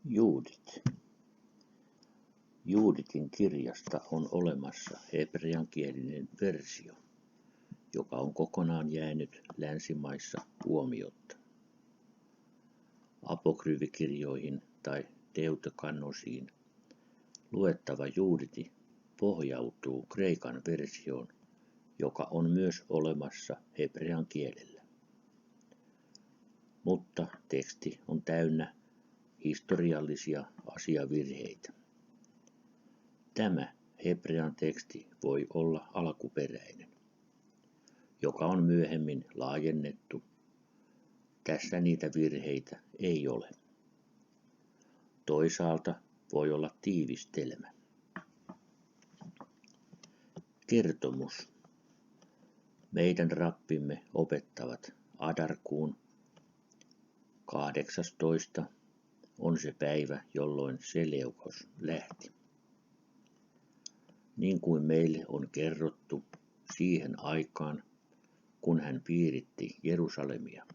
Juudit. Juuditin kirjasta on olemassa hebreankielinen versio, joka on kokonaan jäänyt länsimaissa huomiotta. Apokryfikirjoihin tai deutekanosiin luettava Juuditi pohjautuu kreikan versioon, joka on myös olemassa hebrean kielellä. Mutta teksti on täynnä historiallisia asiavirheitä. Tämä hebrean teksti voi olla alkuperäinen, joka on myöhemmin laajennettu. Tässä niitä virheitä ei ole. Toisaalta voi olla tiivistelmä. Kertomus. Meidän rappimme opettavat Adarkuun 18 on se päivä, jolloin Seleukos lähti. Niin kuin meille on kerrottu siihen aikaan, kun hän piiritti Jerusalemia.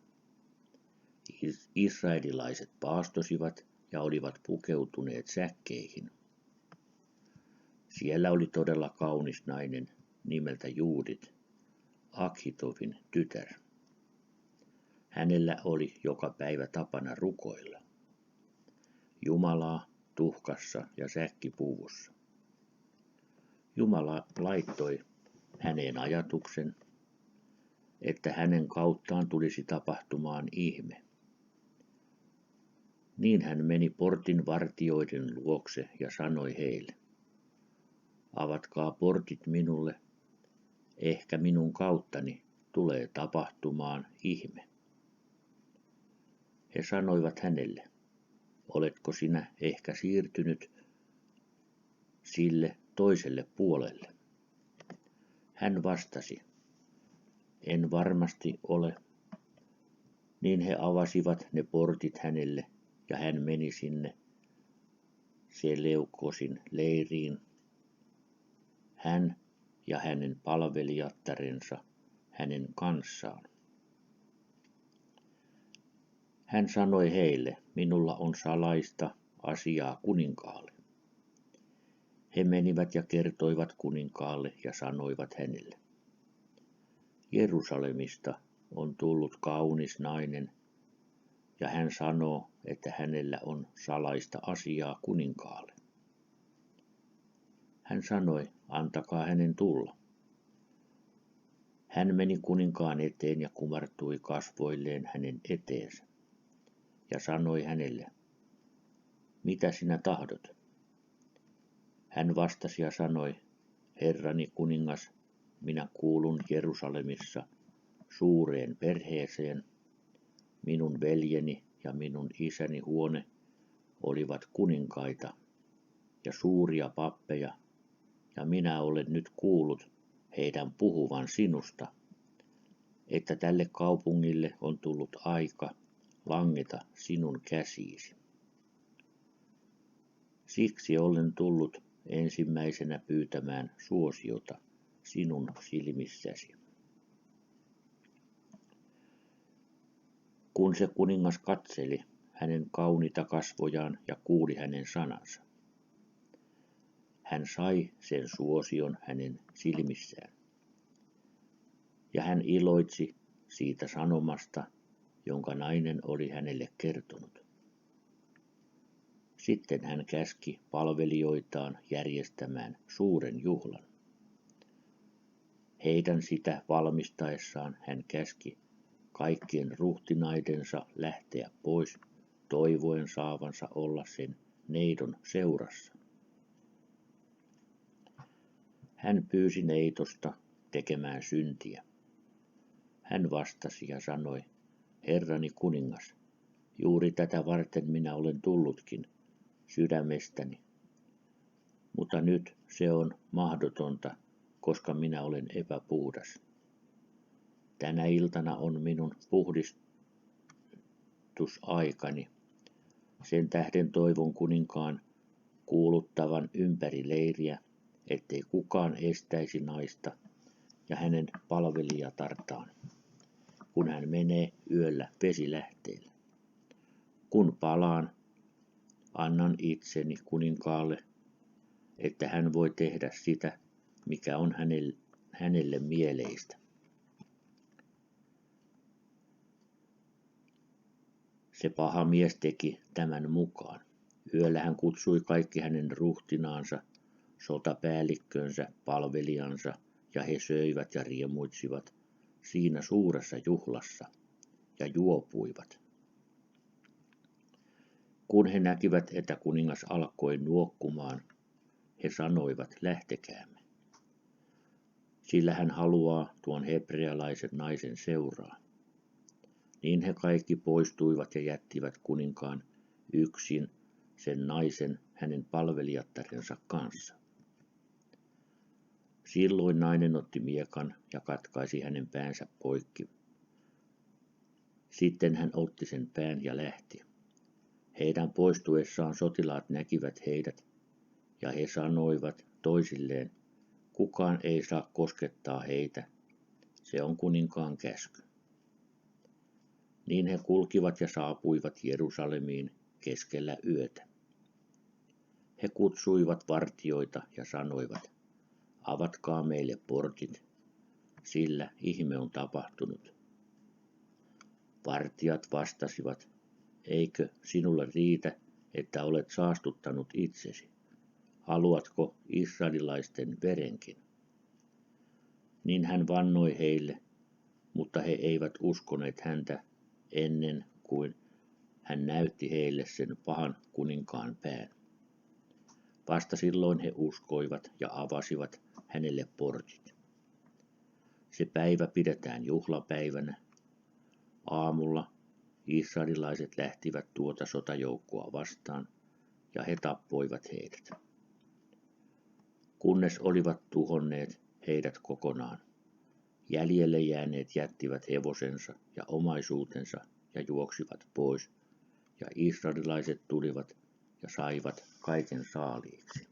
Israelilaiset paastosivat ja olivat pukeutuneet säkkeihin. Siellä oli todella kaunis nainen nimeltä Juudit, Akhitofin tytär. Hänellä oli joka päivä tapana rukoilla Jumalaa tuhkassa ja säkkipuvussa. Jumala laittoi häneen ajatuksen, että hänen kauttaan tulisi tapahtumaan ihme. Niin hän meni portin vartijoiden luokse ja sanoi heille, avatkaa portit minulle, ehkä minun kauttani tulee tapahtumaan ihme. He sanoivat hänelle, oletko sinä ehkä siirtynyt sille toiselle puolelle? Hän vastasi, en varmasti ole. Niin he avasivat ne portit hänelle ja hän meni sinne Seleukosin leiriin. Hän ja hänen palvelijattarensa hänen kanssaan. Hän sanoi heille, minulla on salaista asiaa kuninkaalle. He menivät ja kertoivat kuninkaalle ja sanoivat hänelle, Jerusalemista on tullut kaunis nainen, ja hän sanoo, että hänellä on salaista asiaa kuninkaalle. Hän sanoi, antakaa hänen tulla. Hän meni kuninkaan eteen ja kumartui kasvoilleen hänen eteensä, ja sanoi hänelle, mitä sinä tahdot? Hän vastasi ja sanoi, Herrani kuningas, minä kuulun Jerusalemissa suureen perheeseen. Minun veljeni ja minun isäni huone olivat kuninkaita ja suuria pappeja, ja minä olen nyt kuullut heidän puhuvan sinusta, että tälle kaupungille on tullut aika langeta sinun käsiisi. Siksi olen tullut ensimmäisenä pyytämään suosiota sinun silmissäsi. Kun se kuningas katseli hänen kauniita kasvojaan ja kuuli hänen sanansa, hän sai sen suosion hänen silmissään. Ja hän iloitsi siitä sanomasta, jonka nainen oli hänelle kertonut. Sitten hän käski palvelijoitaan järjestämään suuren juhlan. Heidän sitä valmistaessaan hän käski kaikkien ruhtinaidensa lähteä pois, toivoen saavansa olla sen neidon seurassa. Hän pyysi neitosta tekemään syntiä. Hän vastasi ja sanoi, Herrani kuningas, juuri tätä varten minä olen tullutkin sydämestäni. Mutta nyt se on mahdotonta, koska minä olen epäpuhdas. Tänä iltana on minun puhdistusaikani. Sen tähden toivon kuninkaan kuuluttavan ympäri leiriä, ettei kukaan estäisi naista ja hänen palvelijatartaan, kun hän menee yöllä vesilähteelle. Kun palaan, annan itseni kuninkaalle, että hän voi tehdä sitä, mikä on hänelle mieleistä. Se paha mies teki tämän mukaan. Yöllä hän kutsui kaikki hänen ruhtinaansa, sotapäällikkönsä, palvelijansa, ja he söivät ja riemuitsivat siinä suuressa juhlassa ja juopuivat. Kun he näkivät, että kuningas alkoi nuokkumaan, he sanoivat, lähtekäämme, sillä hän haluaa tuon hebrealaisen naisen seuraa. Niin he kaikki poistuivat ja jättivät kuninkaan yksin sen naisen hänen palvelijattarensa kanssa. Silloin nainen otti miekan ja katkaisi hänen päänsä poikki. Sitten hän otti sen pään ja lähti. Heidän poistuessaan sotilaat näkivät heidät, ja he sanoivat toisilleen, kukaan ei saa koskettaa heitä, se on kuninkaan käsky. Niin he kulkivat ja saapuivat Jerusalemiin keskellä yötä. He kutsuivat vartijoita ja sanoivat, avatkaa meille portit, sillä ihme on tapahtunut. Vartijat vastasivat, eikö sinulle riitä, että olet saastuttanut itsesi? Haluatko israelilaisten verenkin? Niin hän vannoi heille, mutta he eivät uskoneet häntä ennen kuin hän näytti heille sen pahan kuninkaan pään. Vasta silloin he uskoivat ja avasivat hänelle portit. Se päivä pidetään juhlapäivänä. Aamulla israelilaiset lähtivät tuota sotajoukkoa vastaan ja he tappoivat heidät, kunnes olivat tuhonneet heidät kokonaan. Jäljelle jääneet jättivät hevosensa ja omaisuutensa ja juoksivat pois, ja israelilaiset tulivat ja saivat kaiken saaliiksi.